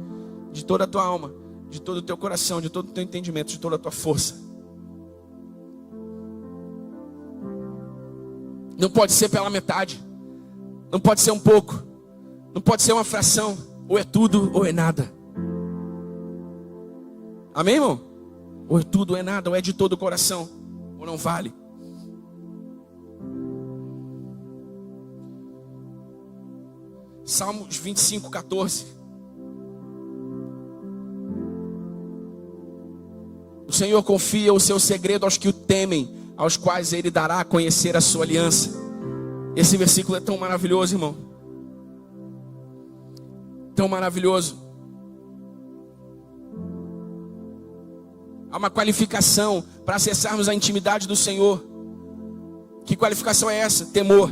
de toda a tua alma, de todo o teu coração, de todo o teu entendimento, de toda a tua força. Não pode ser pela metade, não pode ser um pouco, não pode ser uma fração. Ou é tudo ou é nada. Amém, irmão? Ou é tudo ou é nada, ou é de todo o coração, ou não vale. Salmos 25:14. O Senhor confia o seu segredo aos que o temem, aos quais Ele dará a conhecer a sua aliança. Esse versículo é tão maravilhoso, irmão. Tão maravilhoso. Há uma qualificação para acessarmos a intimidade do Senhor. Que qualificação é essa? Temor.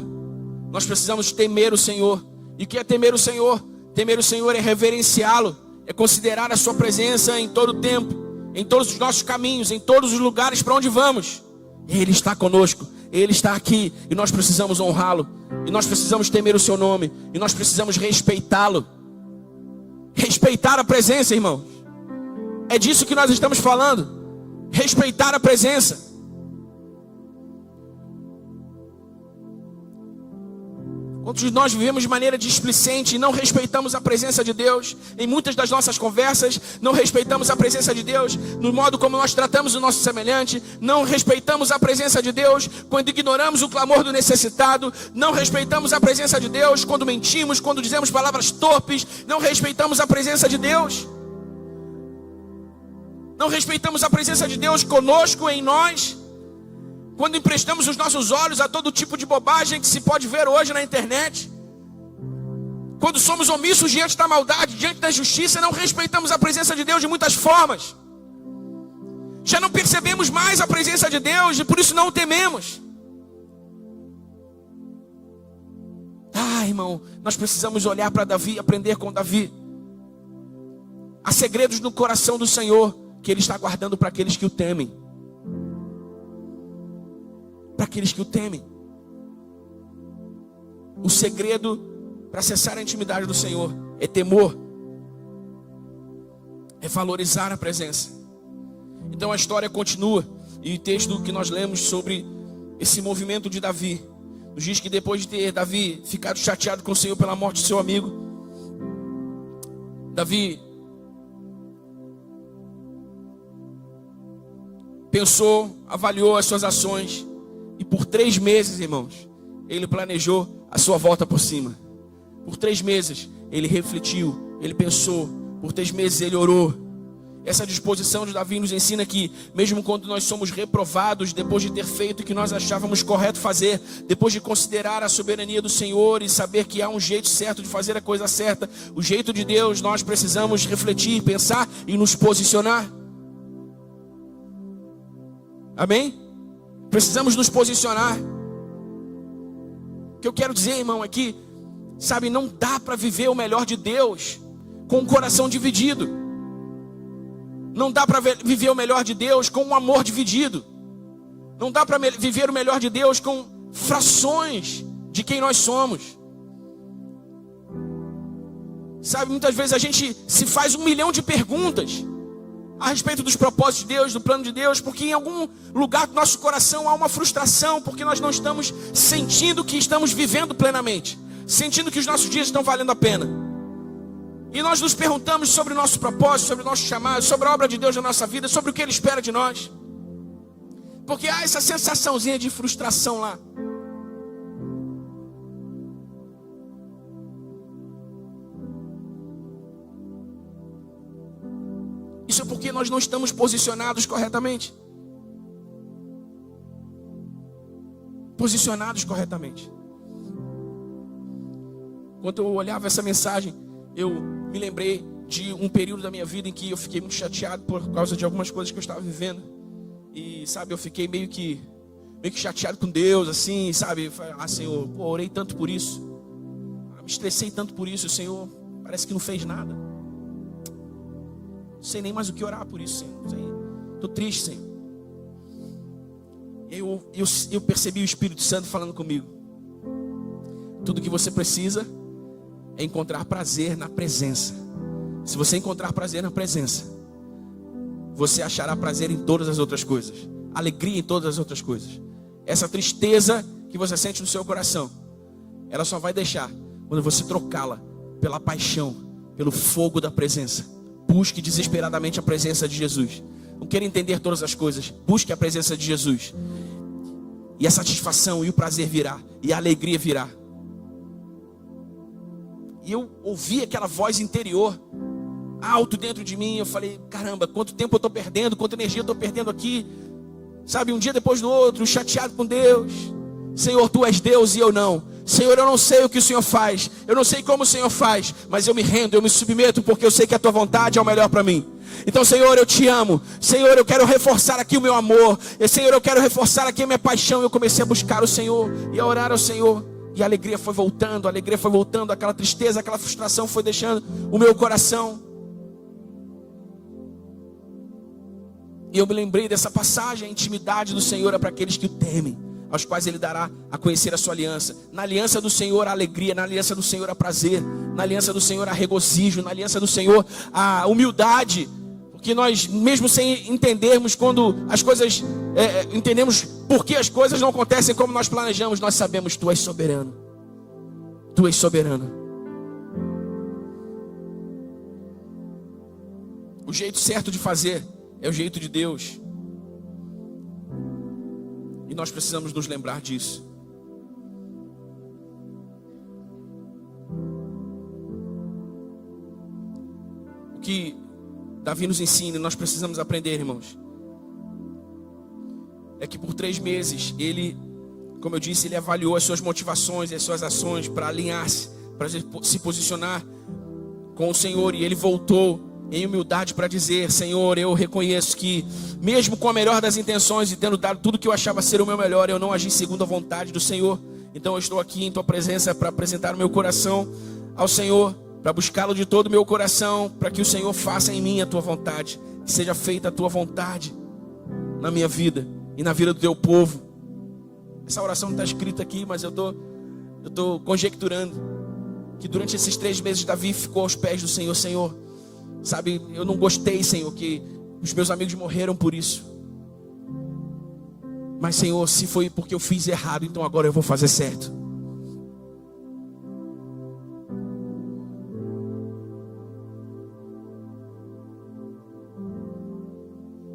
Nós precisamos temer o Senhor. E o que é temer o Senhor? Temer o Senhor é reverenciá-lo, é considerar a sua presença em todo o tempo, em todos os nossos caminhos, em todos os lugares para onde vamos. Ele está conosco, Ele está aqui, e nós precisamos honrá-lo, e nós precisamos temer o seu nome, e nós precisamos respeitá-lo. Respeitar a presença, irmãos. É disso que nós estamos falando. Respeitar a presença. Quantos de nós vivemos de maneira displicente e não respeitamos a presença de Deus? Em muitas das nossas conversas, não respeitamos a presença de Deus no modo como nós tratamos o nosso semelhante. Não respeitamos a presença de Deus quando ignoramos o clamor do necessitado. Não respeitamos a presença de Deus quando mentimos, quando dizemos palavras torpes. Não respeitamos a presença de Deus. Não respeitamos a presença de Deus conosco, em nós, quando emprestamos os nossos olhos a todo tipo de bobagem que se pode ver hoje na internet. Quando somos omissos diante da maldade, diante da injustiça, não respeitamos a presença de Deus de muitas formas. Já não percebemos mais a presença de Deus e por isso não o tememos. Irmão, nós precisamos olhar para Davi e aprender com Davi. Há segredos no coração do Senhor que Ele está guardando para aqueles que o temem. Para aqueles que o temem. O segredo para acessar a intimidade do Senhor é temor, é valorizar a presença. Então a história continua, e o texto que nós lemos sobre esse movimento de Davi Nos diz que depois de ter Davi ficado chateado com o Senhor pela morte de seu amigo, Davi pensou, avaliou as suas ações, e por 3 meses, irmãos, ele planejou a sua volta por cima. Por 3 meses ele refletiu, ele pensou, por 3 meses ele orou. Essa disposição de Davi nos ensina que, mesmo quando nós somos reprovados, depois de ter feito o que nós achávamos correto fazer, depois de considerar a soberania do Senhor e saber que há um jeito certo de fazer a coisa certa, o jeito de Deus, nós precisamos refletir, pensar e nos posicionar. Amém? Precisamos nos posicionar. O que eu quero dizer, irmão, é que, sabe, não dá para viver o melhor de Deus com o coração dividido. Não dá para viver o melhor de Deus com um amor dividido. Não dá para viver o melhor de Deus com frações de quem nós somos. Sabe, muitas vezes a gente se faz 1 milhão de perguntas a respeito dos propósitos de Deus, do plano de Deus, porque em algum lugar do nosso coração há uma frustração, porque nós não estamos sentindo que estamos vivendo plenamente, sentindo que os nossos dias estão valendo a pena. E nós nos perguntamos sobre o nosso propósito, sobre o nosso chamado, sobre a obra de Deus na nossa vida, sobre o que Ele espera de nós. Porque há essa sensaçãozinha de frustração lá. Isso é porque nós não estamos posicionados corretamente. Posicionados corretamente. Quando eu olhava essa mensagem, eu me lembrei de um período da minha vida em que eu fiquei muito chateado por causa de algumas coisas que eu estava vivendo. E, sabe, eu fiquei meio que chateado com Deus, assim, sabe? Ah, Senhor, pô, orei tanto por isso. Me estressei tanto por isso, o Senhor parece que não fez nada. Não sei nem mais o que orar por isso, Senhor. Estou triste, Senhor. E eu percebi o Espírito Santo falando comigo. Tudo que você precisa é encontrar prazer na presença. Se você encontrar prazer na presença, você achará prazer em todas as outras coisas, alegria em todas as outras coisas. Essa tristeza que você sente no seu coração, ela só vai deixar quando você trocá-la pela paixão, pelo fogo da presença. Busque desesperadamente a presença de Jesus. Não queira entender todas as coisas, busque a presença de Jesus, e a satisfação e o prazer virá, e a alegria virá. E eu ouvi aquela voz interior, alto dentro de mim. Eu falei, caramba, quanto tempo eu estou perdendo, quanta energia eu estou perdendo aqui. Sabe, um dia depois do outro, chateado com Deus. Senhor, Tu és Deus e eu não. Senhor, eu não sei o que o Senhor faz, eu não sei como o Senhor faz, mas eu me rendo, eu me submeto, porque eu sei que a Tua vontade é o melhor para mim. Então, Senhor, eu Te amo. Senhor, eu quero reforçar aqui o meu amor. Senhor, eu quero reforçar aqui a minha paixão. Eu comecei a buscar o Senhor e a orar ao Senhor. E a alegria foi voltando, aquela tristeza, aquela frustração foi deixando o meu coração. E eu me lembrei dessa passagem: a intimidade do Senhor é para aqueles que o temem, aos quais Ele dará a conhecer a sua aliança. Na aliança do Senhor há alegria, na aliança do Senhor há prazer, na aliança do Senhor há regozijo, na aliança do Senhor há humildade. Porque nós, mesmo sem entendermos quando as coisas, entendemos por que as coisas não acontecem como nós planejamos, nós sabemos: Tu és soberano. Tu és soberano. O jeito certo de fazer é o jeito de Deus. E nós precisamos nos lembrar disso. O que Davi nos ensina, nós precisamos aprender, irmãos, é que por 3 meses ele, como eu disse, ele avaliou as suas motivações e as suas ações para alinhar-se, para se posicionar com o Senhor. E ele voltou em humildade para dizer: Senhor, eu reconheço que mesmo com a melhor das intenções e tendo dado tudo que eu achava ser o meu melhor, eu não agi segundo a vontade do Senhor. Então eu estou aqui em Tua presença para apresentar o meu coração ao Senhor, para buscá-lo de todo o meu coração, para que o Senhor faça em mim a Tua vontade, que seja feita a Tua vontade na minha vida e na vida do Teu povo. Essa oração não está escrita aqui, mas eu estou conjecturando que durante esses 3 meses Davi ficou aos pés do Senhor. Senhor, sabe, eu não gostei, Senhor, que os meus amigos morreram por isso. Mas Senhor, se foi porque eu fiz errado, então agora eu vou fazer certo.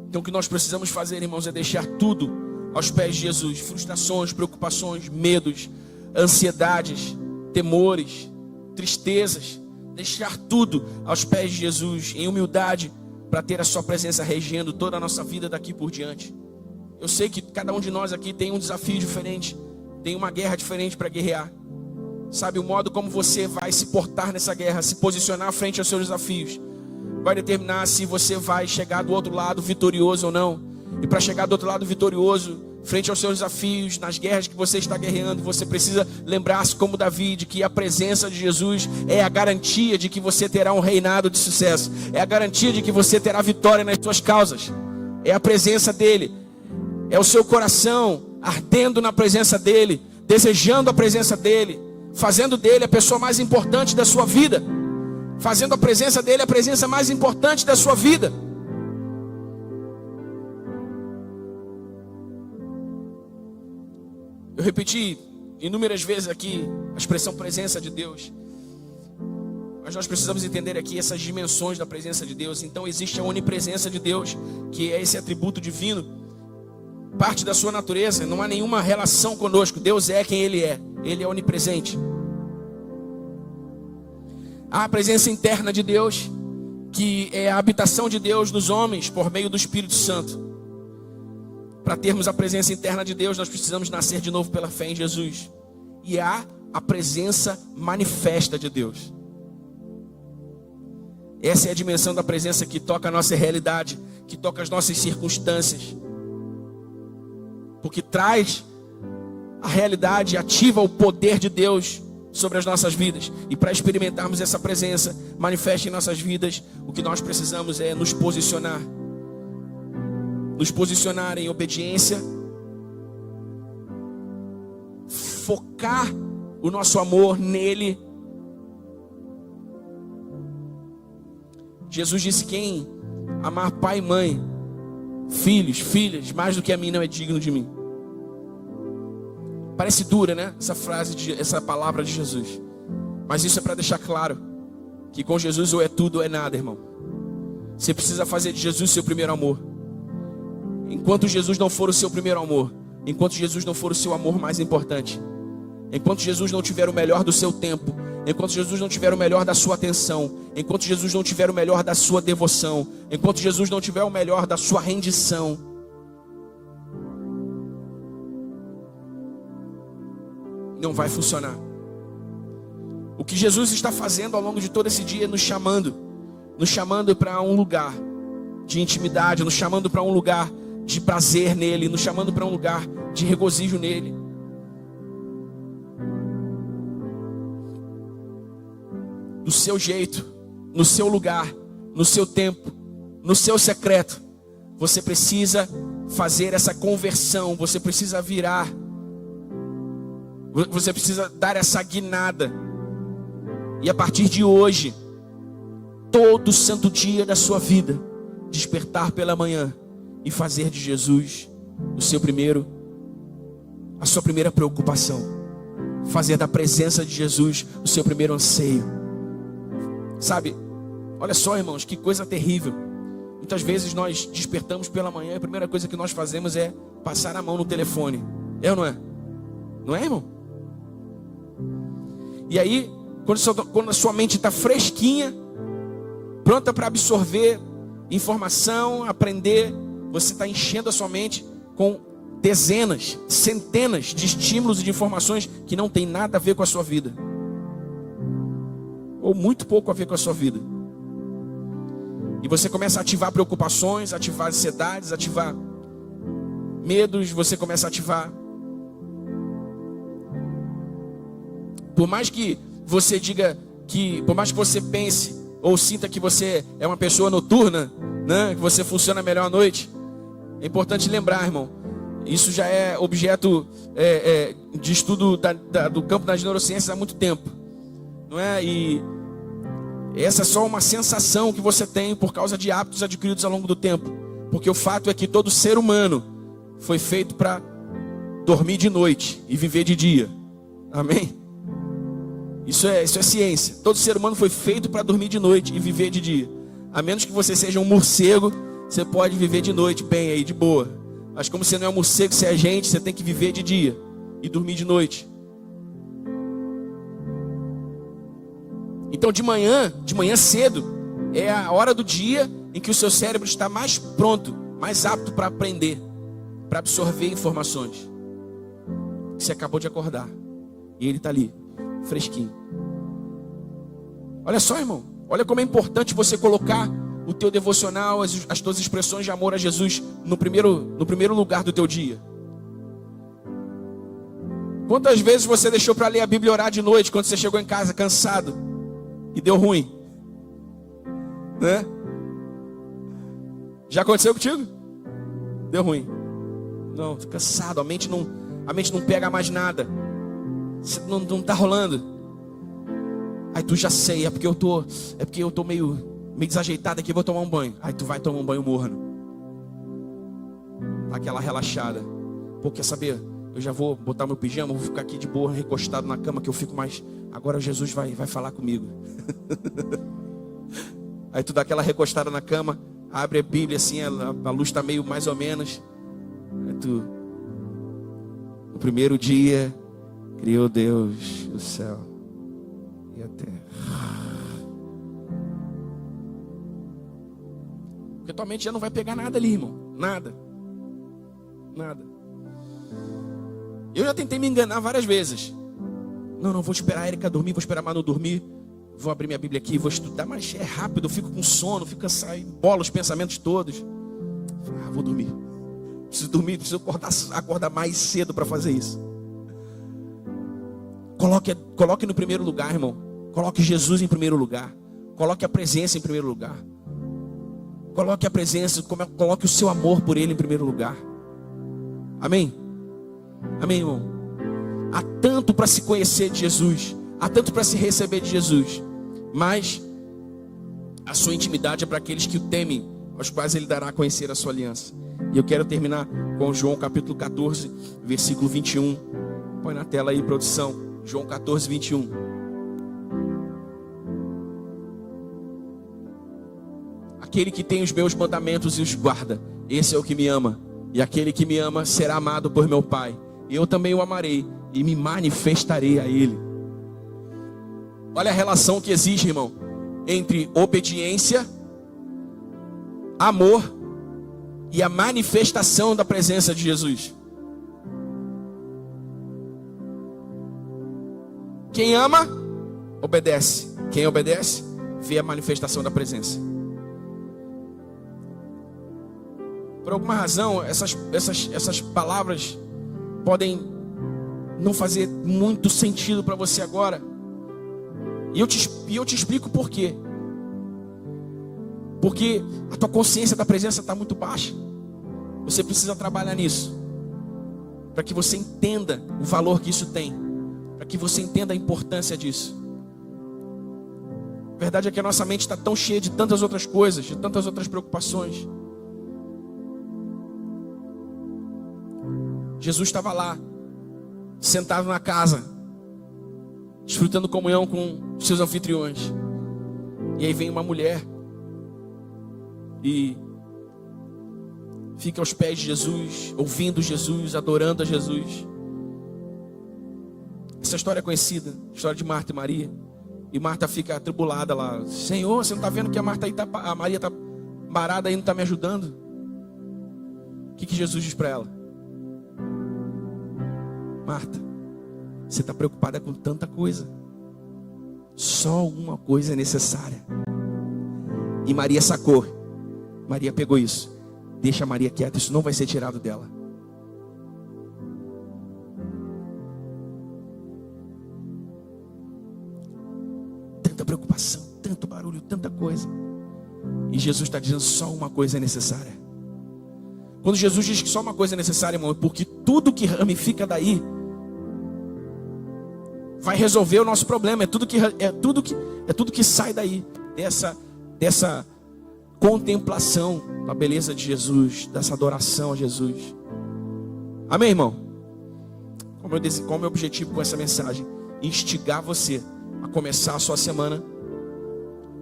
Então o que nós precisamos fazer, irmãos, é deixar tudo aos pés de Jesus. Frustrações, preocupações, medos, ansiedades, temores, tristezas. Deixar tudo aos pés de Jesus, em humildade, para ter a sua presença regendo toda a nossa vida daqui por diante. Eu sei que cada um de nós aqui tem um desafio diferente, tem uma guerra diferente para guerrear. Sabe, o modo como você vai se portar nessa guerra, se posicionar frente aos seus desafios, vai determinar se você vai chegar do outro lado vitorioso ou não. E para chegar do outro lado vitorioso, frente aos seus desafios, nas guerras que você está guerreando, você precisa lembrar-se, como Davi, de que a presença de Jesus é a garantia de que você terá um reinado de sucesso. É a garantia de que você terá vitória nas suas causas. É a presença dele. É o seu coração ardendo na presença dele, desejando a presença dele, fazendo dele a pessoa mais importante da sua vida, fazendo a presença dele a presença mais importante da sua vida. Eu repeti inúmeras vezes aqui a expressão presença de Deus, mas nós precisamos entender aqui essas dimensões da presença de Deus. Então existe a onipresença de Deus, que é esse atributo divino, parte da sua natureza, não há nenhuma relação conosco. Deus é quem Ele é onipresente. Há a presença interna de Deus, que é a habitação de Deus nos homens por meio do Espírito Santo. Para termos a presença interna de Deus, nós precisamos nascer de novo pela fé em Jesus. E há a presença manifesta de Deus. Essa é a dimensão da presença que toca a nossa realidade, que toca as nossas circunstâncias. Porque traz a realidade, ativa o poder de Deus sobre as nossas vidas. E para experimentarmos essa presença manifesta em nossas vidas, o que nós precisamos é nos posicionar. Nos posicionar em obediência, focar o nosso amor nele. Jesus disse: quem amar pai e mãe, filhos, filhas, mais do que a mim, não é digno de mim. Parece dura, né? Essa frase, essa palavra de Jesus. Mas isso é para deixar claro que com Jesus ou é tudo ou é nada, irmão. Você precisa fazer de Jesus seu primeiro amor. Enquanto Jesus não for o seu primeiro amor, enquanto Jesus não for o seu amor mais importante, enquanto Jesus não tiver o melhor do seu tempo, enquanto Jesus não tiver o melhor da sua atenção, enquanto Jesus não tiver o melhor da sua devoção, enquanto Jesus não tiver o melhor da sua rendição, não vai funcionar. O que Jesus está fazendo ao longo de todo esse dia é nos chamando para um lugar de intimidade, nos chamando para um lugar de prazer nele, nos chamando para um lugar de regozijo nele. Do seu jeito, no seu lugar, no seu tempo, no seu secreto, você precisa fazer essa conversão, você precisa virar, você precisa dar essa guinada. E a partir de hoje, todo santo dia da sua vida, despertar pela manhã e fazer de Jesus a sua primeira preocupação, fazer da presença de Jesus o seu primeiro anseio. Sabe, olha só, irmãos, que coisa terrível. Muitas vezes nós despertamos pela manhã e a primeira coisa que nós fazemos é passar a mão no telefone. É ou não é? Não é, irmão? E aí, quando a sua mente está fresquinha, pronta para absorver informação, aprender, você está enchendo a sua mente com dezenas, centenas de estímulos e de informações que não tem nada a ver com a sua vida, ou muito pouco a ver com a sua vida. E você começa a ativar preocupações, ativar ansiedades, ativar medos, você começa a ativar. Por mais que você diga que, por mais que você pense ou sinta que você é uma pessoa noturna, né, que você funciona melhor à noite, é importante lembrar, irmão, isso já é objeto de estudo do campo das neurociências há muito tempo, não é? E essa é só uma sensação que você tem por causa de hábitos adquiridos ao longo do tempo, porque o fato é que todo ser humano foi feito para dormir de noite e viver de dia. Amém? Isso é ciência. Todo ser humano foi feito para dormir de noite e viver de dia. A menos que você seja um morcego, você pode viver de noite bem aí, de boa. Mas como você não é um morcego, você é gente, você tem que viver de dia e dormir de noite. Então de manhã cedo, é a hora do dia em que o seu cérebro está mais pronto, mais apto para aprender, para absorver informações. Você acabou de acordar e ele está ali, fresquinho. Olha só, irmão, olha como é importante você colocar o teu devocional, as tuas expressões de amor a Jesus no primeiro lugar do teu dia. Quantas vezes você deixou para ler a Bíblia e orar de noite, quando você chegou em casa cansado e deu ruim? Né? Já aconteceu contigo? Deu ruim. Não, tô cansado, a mente não pega mais nada. Não tá rolando. Aí tu já sei, é porque eu tô meio desajeitado aqui, vou tomar um banho. Aí tu vai tomar um banho morno. Aquela relaxada. Pô, quer saber? Eu já vou botar meu pijama, vou ficar aqui de boa, recostado na cama, que eu fico mais... Agora Jesus vai falar comigo. Aí tu dá aquela recostada na cama, abre a Bíblia assim, a luz está meio mais ou menos. Aí tu... No primeiro dia, criou Deus o céu e a terra. Porque tua mente já não vai pegar nada ali, irmão. Nada. Eu já tentei me enganar várias vezes. Não, vou esperar a Erika dormir, vou esperar a Manu dormir. Vou abrir minha Bíblia aqui, vou estudar, mas é rápido, eu fico com sono, fico cansado, bola os pensamentos todos. Vou dormir. Preciso dormir, preciso acordar mais cedo para fazer isso. Coloque no primeiro lugar, irmão. Coloque Jesus em primeiro lugar. Coloque a presença em primeiro lugar. Coloque a presença, coloque o seu amor por Ele em primeiro lugar. Amém? Amém, irmão? Há tanto para se conhecer de Jesus, há tanto para se receber de Jesus, mas a sua intimidade é para aqueles que o temem, aos quais Ele dará a conhecer a sua aliança. E eu quero terminar com João capítulo 14, versículo 21. Põe na tela aí, produção. João 14, 21. Aquele que tem os meus mandamentos e os guarda, esse é o que me ama. E aquele que me ama será amado por meu Pai. E eu também o amarei e me manifestarei a Ele. Olha a relação que existe, irmão, entre obediência, amor e a manifestação da presença de Jesus. Quem ama, obedece. Quem obedece, vê a manifestação da presença. Por alguma razão, essas palavras podem não fazer muito sentido para você agora. E eu te explico por quê. Porque a tua consciência da presença está muito baixa. Você precisa trabalhar nisso, para que você entenda o valor que isso tem, para que você entenda a importância disso. A verdade é que a nossa mente está tão cheia de tantas outras coisas, de tantas outras preocupações. Jesus estava lá, sentado na casa, desfrutando comunhão com seus anfitriões. E aí vem uma mulher e fica aos pés de Jesus, ouvindo Jesus, adorando a Jesus. Essa história é conhecida, a história de Marta e Maria. E Marta fica atribulada lá. Senhor, você não está vendo que a Maria está parada aí, não está me ajudando? O que Jesus diz para ela? Marta, você está preocupada com tanta coisa. Só uma coisa é necessária. E Maria sacou. Maria pegou isso. Deixa a Maria quieta, isso não vai ser tirado dela. Tanta preocupação, tanto barulho, tanta coisa. E Jesus está dizendo só uma coisa é necessária. Quando Jesus diz que só uma coisa é necessária, irmão, é porque tudo que ramifica daí vai resolver o nosso problema. É tudo que sai daí dessa contemplação da beleza de Jesus, dessa adoração a Jesus. Amém, irmão? Qual é o meu objetivo com essa mensagem? Instigar você a começar a sua semana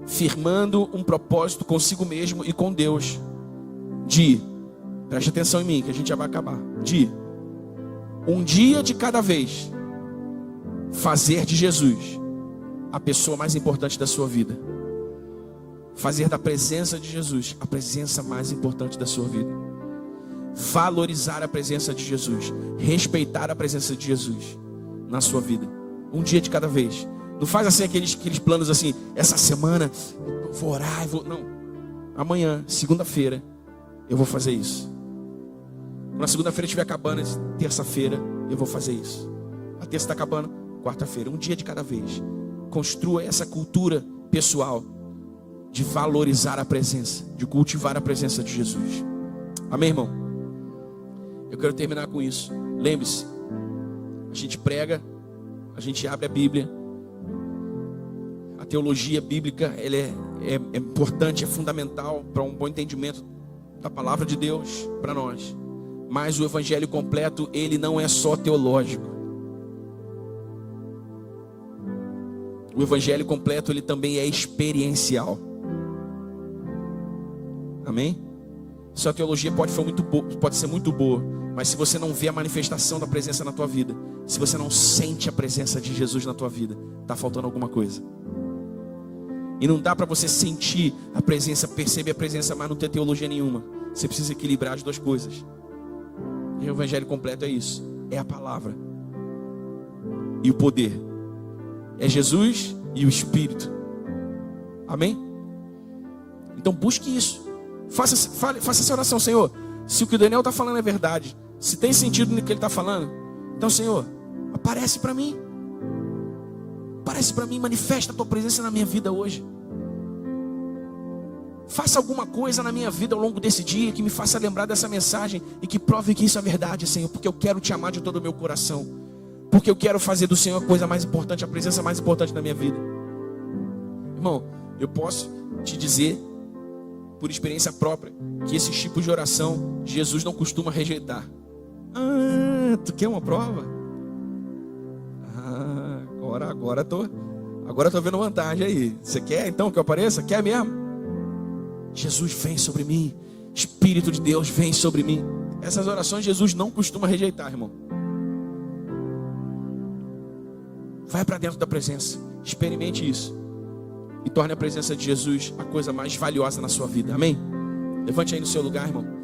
firmando um propósito consigo mesmo e com Deus preste atenção em mim que a gente já vai acabar, um dia de cada vez fazer de Jesus a pessoa mais importante da sua vida. Fazer da presença de Jesus a presença mais importante da sua vida. Valorizar a presença de Jesus, respeitar a presença de Jesus na sua vida. Um dia de cada vez. Não faz assim aqueles planos assim, essa semana eu vou orar, não. Amanhã, segunda-feira, eu vou fazer isso. Quando a segunda-feira estiver acabando, terça-feira, eu vou fazer isso. A terça está acabando, quarta-feira. Um dia de cada vez. Construa essa cultura pessoal de valorizar a presença, de cultivar a presença de Jesus. Amém, irmão? Eu quero terminar com isso. Lembre-se, a gente prega, a gente abre a Bíblia. A teologia bíblica, ela é importante, é fundamental para um bom entendimento da palavra de Deus para nós. Mas o evangelho completo, ele não é só teológico. O evangelho completo, ele também é experiencial. Amém? Sua teologia pode ser muito boa, mas se você não vê a manifestação da presença na tua vida, se você não sente a presença de Jesus na tua vida, está faltando alguma coisa. E não dá para você sentir a presença, perceber a presença, mas não ter teologia nenhuma. Você precisa equilibrar as duas coisas. E o evangelho completo é isso. É a palavra e o poder. É Jesus e o Espírito. Amém? Então busque isso. Faça essa oração, Senhor. Se o que o Daniel está falando é verdade, se tem sentido no que ele está falando, então, Senhor, aparece para mim. Aparece para mim, manifesta a tua presença na minha vida hoje. Faça alguma coisa na minha vida ao longo desse dia que me faça lembrar dessa mensagem e que prove que isso é verdade, Senhor, porque eu quero te amar de todo o meu coração, porque eu quero fazer do Senhor a coisa mais importante, a presença mais importante da minha vida. Irmão, eu posso te dizer por experiência própria que esses tipos de oração Jesus não costuma rejeitar. Tu quer uma prova? Agora tô vendo vantagem aí. Você quer então que eu apareça? Quer mesmo? Jesus, vem sobre mim. Espírito de Deus, vem sobre mim. Essas orações Jesus não costuma rejeitar, irmão. Vai para dentro da presença. Experimente isso. E torne a presença de Jesus a coisa mais valiosa na sua vida. Amém? Levante aí no seu lugar, irmão.